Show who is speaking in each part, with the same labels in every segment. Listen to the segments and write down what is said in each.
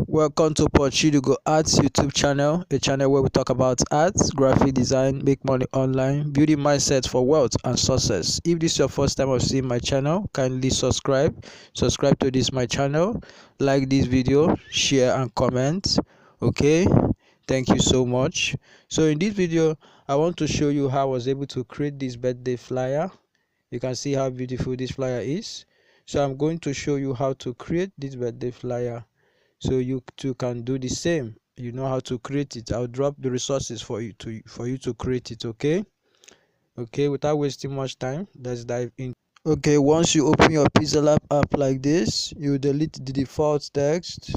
Speaker 1: Welcome to Portugal Arts YouTube channel, a channel where we talk about arts, graphic design, make money online, building mindset for wealth and success. If this is your first time of seeing my channel, kindly subscribe to this my channel, like this video, share and comment. Okay, thank you so much. So in this video, I want to show you how I was able to create this birthday flyer. You can see how beautiful this flyer is. So I'm going to show you how to create this birthday flyer, so you too can do the same. You know how to create it. I'll drop the resources for you to create it. Okay, without wasting much time, let's dive in. Okay, once you open your Pixellab app like this, you delete the default text.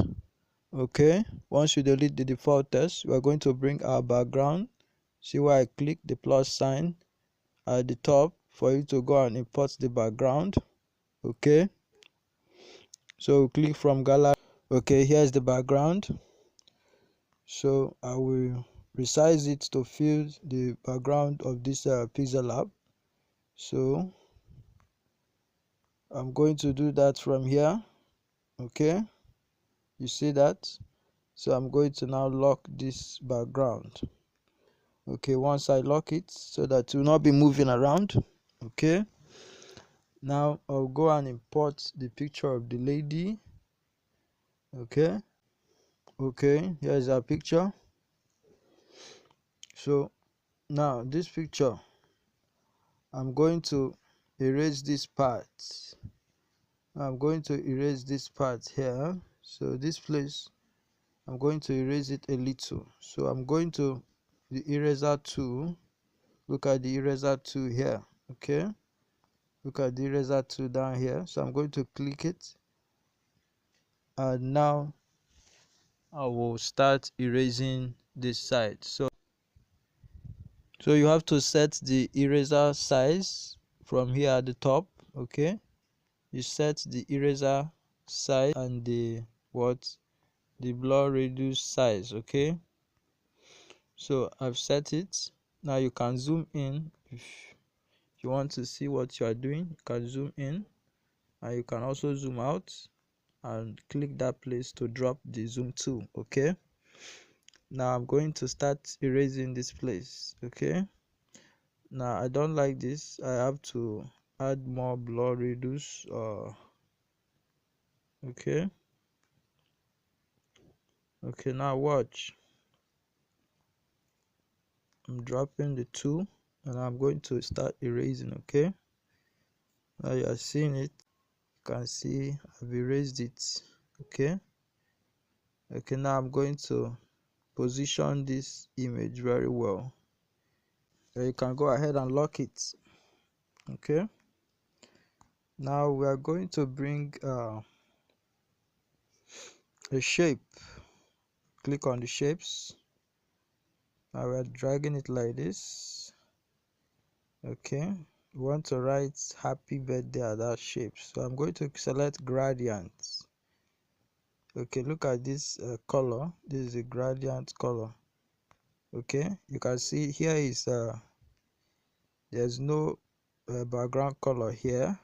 Speaker 1: Okay, once you delete the default text, we are going to bring our background. See where I click the plus sign at the top for you to go and import the background. Okay, so click from gallery. Okay, here's the background. So I will resize it to fit the background of this Pixellab. So I'm going to do that from here. Okay, you see that? So I'm going to now lock this background. Okay, once I lock it so that it will not be moving around. Okay, now I'll go and import the picture of the lady. Okay, here's our picture. So now this picture, I'm going to erase this part. I'm going to erase this part here. So this place, I'm going to erase it a little. So I'm going to the eraser tool. Look at the eraser tool here. Okay, look at the eraser tool down here. So I'm going to click it, and now I will start erasing this side. So you have to set the eraser size from here at the top. Okay, you set the eraser size and the blur radius size. Okay, so I've set it. Now you can zoom in. If you want to see what you are doing, you can zoom in, and you can also zoom out and click that place to drop the zoom tool. Okay, now I'm going to start erasing this place. Okay, now I don't like this. I have to add more blur radius. Okay, now watch. I'm dropping the tool and I'm going to start erasing. Okay, now you are seeing it. You can see I've erased it. Okay, now I'm going to position this image very well. So you can go ahead and lock it. Okay, now we are going to bring a shape. Click on the shapes. Now we are dragging it like this. Okay, we want to write happy birthday at that shape, so I'm going to select gradients. Okay, look at this color. This is a gradient color. Okay, you can see here is there's no background color here,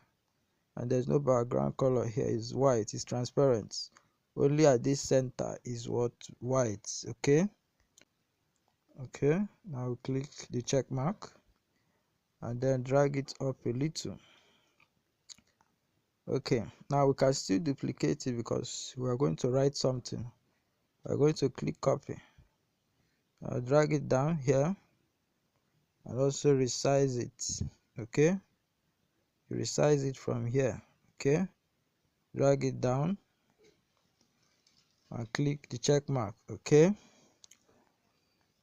Speaker 1: and there's no background color here. Is white, it's transparent. Only at this center is what white. Okay, now click the check mark and then drag it up a little. Okay, now we can still duplicate it because we are going to write something. We're going to click copy. I'll drag it down here and also resize it. Okay, resize it from here. Okay, drag it down and click the check mark. Okay,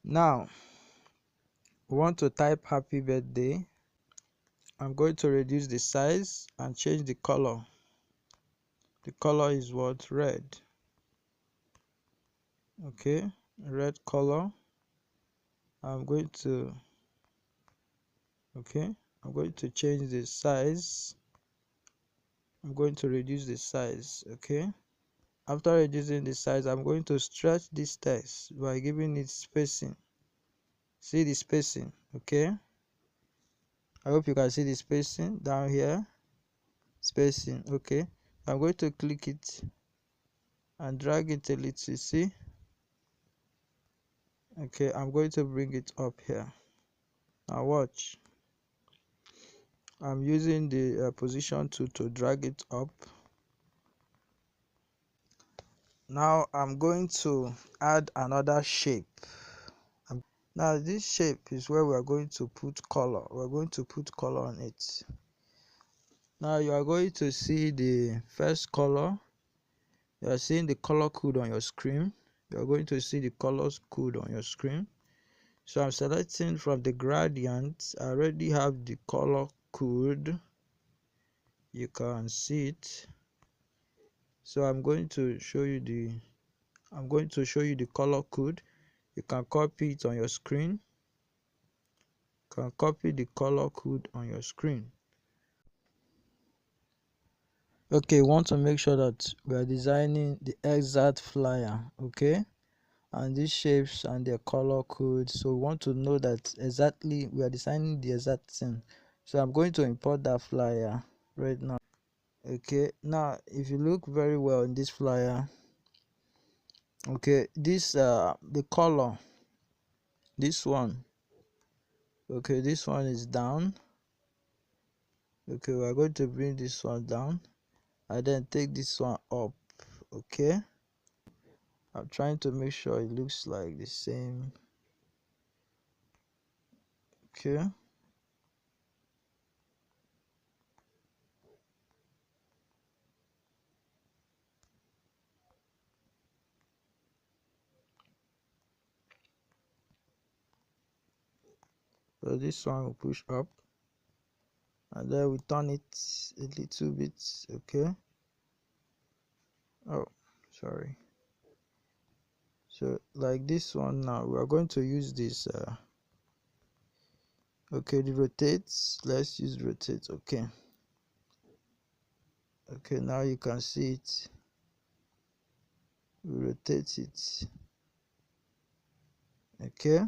Speaker 1: now we want to type happy birthday. I'm going to reduce the size and change the color. The color is what? Red. Okay, red color. I'm going to change the size. I'm going to reduce the size. Okay, after reducing the size, I'm going to stretch this text by giving it spacing. See the spacing. Okay, I hope you can see the spacing down here. Spacing. Okay, I'm going to click it and drag it a little. See, okay, I'm going to bring it up here. Now watch, I'm using the position tool to drag it up. Now I'm going to add another shape. Now this shape is where we are going to put color. We're going to put color on it. Now you are going to see the first color. You are seeing the color code on your screen. You are going to see the colors code on your screen. So I'm selecting from the gradient. I already have the color code. You can see it. So I'm going to show you the color code. You can copy it on your screen. You can copy the color code on your screen. Okay, we want to make sure that we are designing the exact flyer, okay, and these shapes and their color code. So we want to know that exactly we are designing the exact thing. So I'm going to import that flyer right now. Okay, now if you look very well in this flyer, okay, this the color, this one, okay, this one is down. Okay, we are going to bring this one down and then take this one up. Okay, I'm trying to make sure it looks like the same. Okay, so this one will push up and then we turn it a little bit. Okay, oh sorry. So like this one, now we are going to use this okay, the rotate, let's use rotate. Okay, okay, now you can see it. We rotate it. Okay,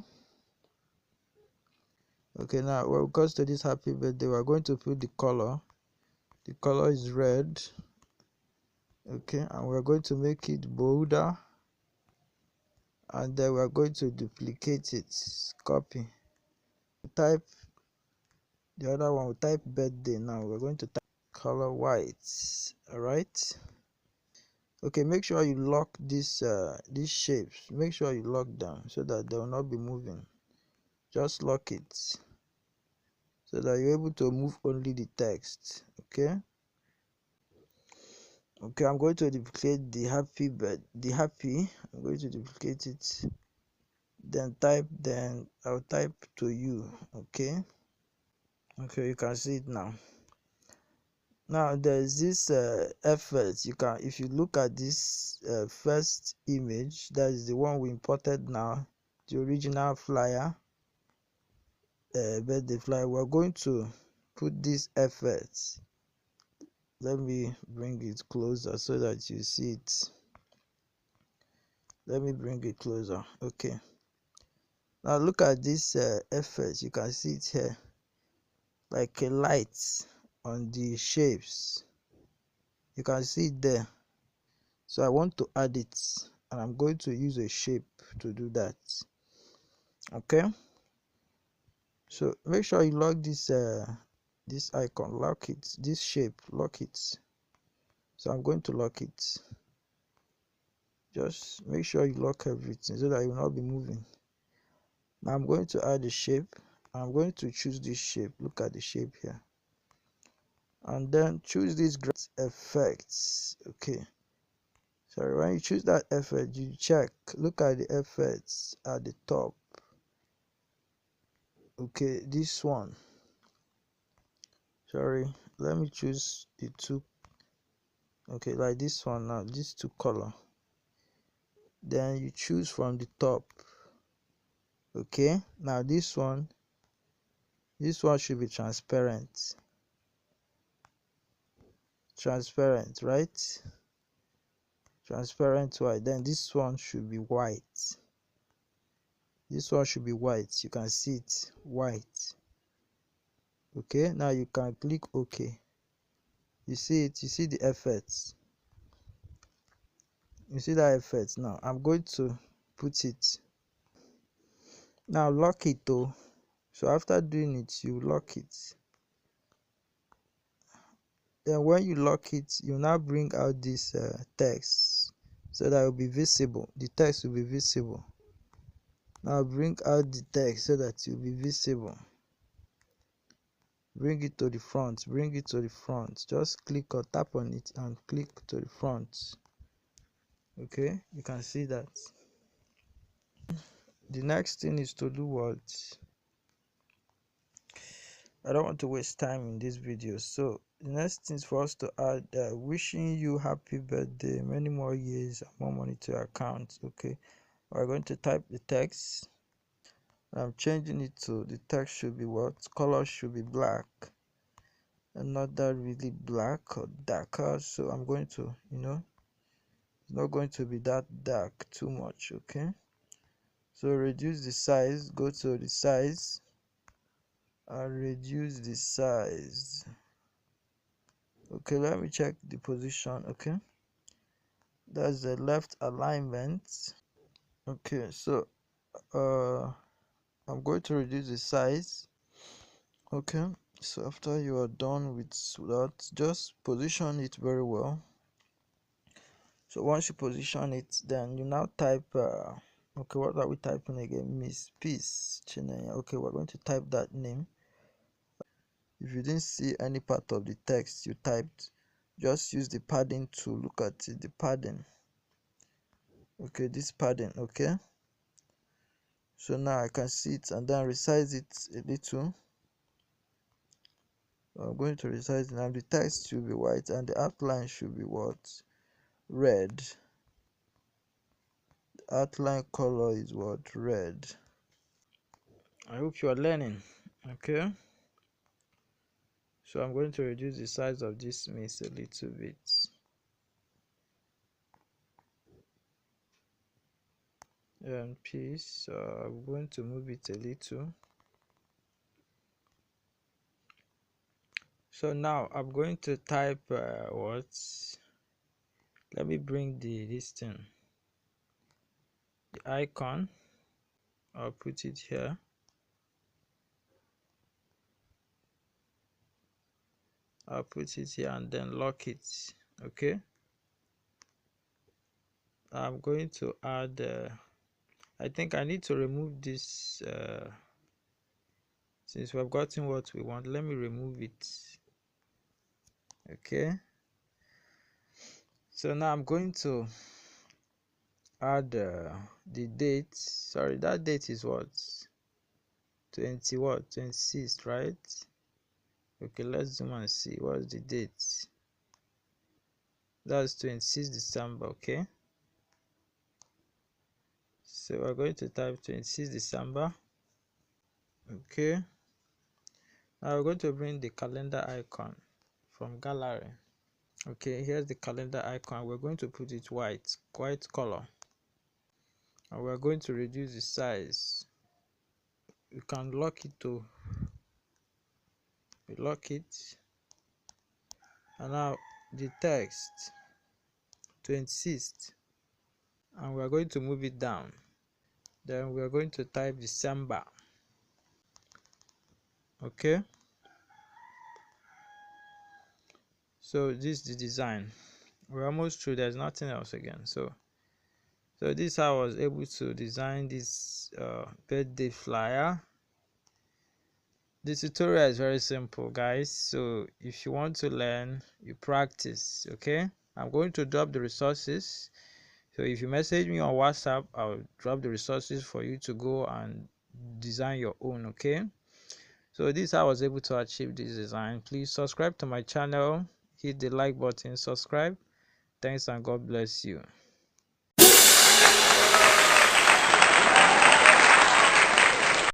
Speaker 1: okay, now when it comes to this happy birthday, we're going to put the color. The color is red. Okay, and we're going to make it bolder, and then we're going to duplicate it, copy, type the other one, we type birthday. Now we're going to type color white. All right, okay, make sure you lock these shapes, make sure you lock them so that they will not be moving. Just lock it so that you're able to move only the text. Okay, okay, I'm going to duplicate the happy I'm going to duplicate it, then I'll type to you. Okay, okay, you can see it now. Now there's this effect. You can, if you look at this first image, that is the one we imported now, the original flyer, birthday flyer. We're going to put this effect. Let me bring it closer so that you see it. Let me bring it closer. Okay, now look at this effect. You can see it here, like a light on the shapes. You can see it there. So I want to add it, and I'm going to use a shape to do that. Okay, so make sure you lock this this icon, lock it, this shape, lock it. So I'm going to lock it. Just make sure you lock everything so that you will not be moving. Now I'm going to add a shape. I'm going to choose this shape. Look at the shape here, and then choose this effects. Okay, sorry, when you choose that effect, you check, look at the effects at the top. Okay, this one, sorry, let me choose the two. Okay, like this one. Now these two color, then you choose from the top. Okay, now this one should be transparent, right? Transparent white. Then this one should be white. This one should be white. You can see it, white. Okay, now you can click OK. You see it, you see the effects. You see that effect? Now I'm going to put it. Now lock it though. So after doing it, you lock it. Then when you lock it, you now bring out this text so that it will be visible. The text will be visible. Now bring out the text so that it will be visible. Bring it to the front. Bring it to the front. Just click or tap on it and click to the front. Okay, you can see that. The next thing is to do what? I don't want to waste time in this video, so the next thing is for us to add wishing you happy birthday, many more years and more money to your account. Okay, we're going to type the text. I'm changing it to the text should be what? Color should be black and not that really black or darker. So I'm going to, it's not going to be that dark too much. Okay, so reduce the size, go to the size and reduce the size. Okay, let me check the position. Okay, that's the left alignment. Okay, so I'm going to reduce the size. Okay, so after you are done with that, just position it very well. So once you position it, then you now type okay, what are we typing again? Miss Peace Chinenya. Okay, we're going to type that name. If you didn't see any part of the text you typed, just use the padding to look at it, the padding. Okay, this padding. Okay, so now I can see it and then resize it a little. I'm going to resize it. Now the text should be white and the outline should be what? Red. The outline color is what? Red. I hope you are learning. Okay, so I'm going to reduce the size of this mess a little bit. And peace. So I'm going to move it a little. So now I'm going to type what? Let me bring this thing, the icon. I'll put it here. I'll put it here and then lock it. Okay, I'm going to add I think I need to remove this since we've gotten what we want. Let me remove it. Okay, so now I'm going to add the date. Sorry, that date is what? 26th, right? Okay, let's zoom and see what's the date. That's 26 December. Okay, so we're going to type 26 December. Okay, now we're going to bring the calendar icon from gallery. Okay, here's the calendar icon. We're going to put it white color, and we're going to reduce the size. You can lock it to lock it, and now the text 26th, and we're going to move it down. Then we're going to type December. Okay, so this is the design. We're almost through. There's nothing else again. So this is how I was able to design this birthday flyer. The tutorial is very simple, guys. So if you want to learn, you practice. Okay, I'm going to drop the resources. So if you message me on WhatsApp, I'll drop the resources for you to go and design your own. Okay, so this is how I was able to achieve this design. Please subscribe to my channel, hit the like button, subscribe. Thanks and God bless you.